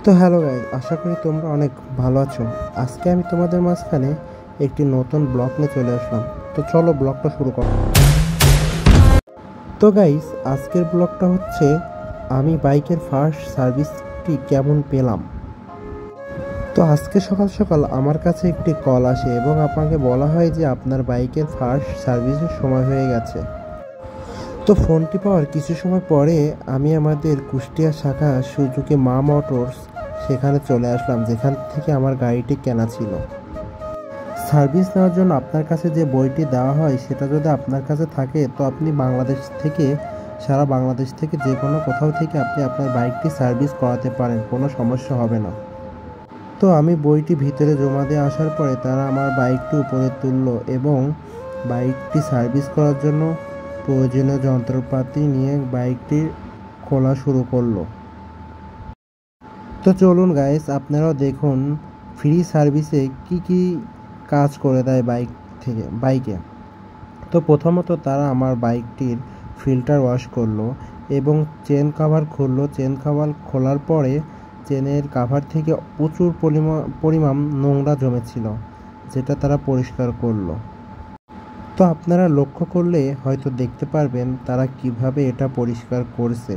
তো hello guys, আশা করি তোমরা অনেক ভালো আছো। আজকে আমি তোমাদের মাঝখানে একটি নতুন ব্লগ নিয়ে চলে আসলাম। তো চলো ব্লগটা শুরু করো। তো গাইজ, আজকের ব্লগটা হচ্ছে আমি বাইকের ফার্স্ট সার্ভিসটি কেমন পেলাম। তো আজকে সকাল সকাল আমার কাছে একটি কল আসে এবং আপনাকে বলা হয় যে আপনার বাইকের ফার্স্ট সার্ভিসের সময় হয়ে গেছে। তো ফোনটি পাওয়ার কিছু সময় পরে আমি আমাদের কুষ্টিয়া শাখা সুজুকি মা মোটরস সেখানে চলে আসলাম, যেখান থেকে আমার গাড়িটি কেনা ছিল। সার্ভিস নেওয়ার জন্য আপনার কাছে যে বইটি দেওয়া হয় সেটা যদি আপনার কাছে থাকে তো আপনি সারা বাংলাদেশ থেকে যে কোনো কোথাও থেকে আপনি আপনার বাইকটি সার্ভিস করাতে পারেন, কোনো সমস্যা হবে না। তো আমি বইটি ভিতরে জমা দিয়ে আসার পরে তারা আমার বাইকটি উপরে তুললো এবং বাইকটি সার্ভিস করার জন্য প্রয়োজনীয় যন্ত্রপাতি নিয়ে বাইকটি খোলা শুরু করলো। তো চলুন গাইস, আপনারাও দেখুন ফ্রি সার্ভিসে কি কাজ করে দেয় বাইকে। তো প্রথমত তারা আমার বাইকটির ফিল্টার ওয়াশ করলো এবং চেন কাভার খুললো। চেন কাভার খোলার পরে চেনের কাভার থেকে প্রচুর পরিমাণ নোংরা জমেছিল, যেটা তারা পরিষ্কার করলো। তো আপনারা লক্ষ্য করলে হয়তো দেখতে পারবেন তারা কিভাবে এটা পরিষ্কার করছে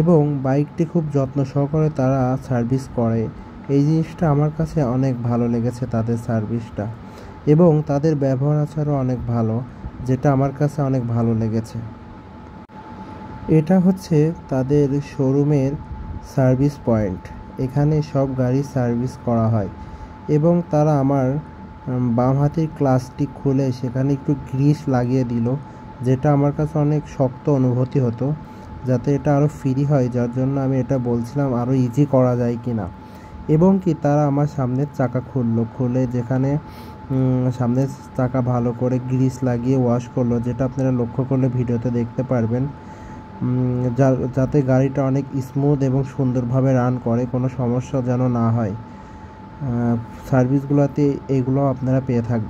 এবং বাইকটি খুব যত্ন সহকারে তারা সার্ভিস করে। এই জিনিসটা আমার কাছে অনেক ভালো লেগেছে, তাদের সার্ভিসটা, এবং তাদের ব্যবহার আচারও অনেক ভালো, যেটা আমার কাছে অনেক ভালো লেগেছে। এটা হচ্ছে তাদের শোরুমের সার্ভিস পয়েন্ট। এখানে সব গাড়ি সার্ভিস করা হয় এবং তারা আমার বাম হাতের ক্লাচটি খুলে সেখানে একটু গ্রিস লাগিয়ে দিল, যেটা আমার কাছে অনেক শক্ত অনুভূতি হতো, যাতে এটা আরও ফ্রি হয়, যার জন্য আমি এটা বলছিলাম আরও ইজি করা যায় কি না। এবং কি তারা আমার সামনের চাকা খুলে যেখানে সামনের চাকা ভালো করে গ্রিস লাগিয়ে ওয়াশ করলো, যেটা আপনারা লক্ষ্য করলে ভিডিওতে দেখতে পারবেন, যাতে গাড়িটা অনেক স্মুথ এবং সুন্দরভাবে রান করে, কোনো সমস্যা যেন না হয়। সার্ভিসগুলোতে এগুলো আপনারা পেয়ে থাকবেন।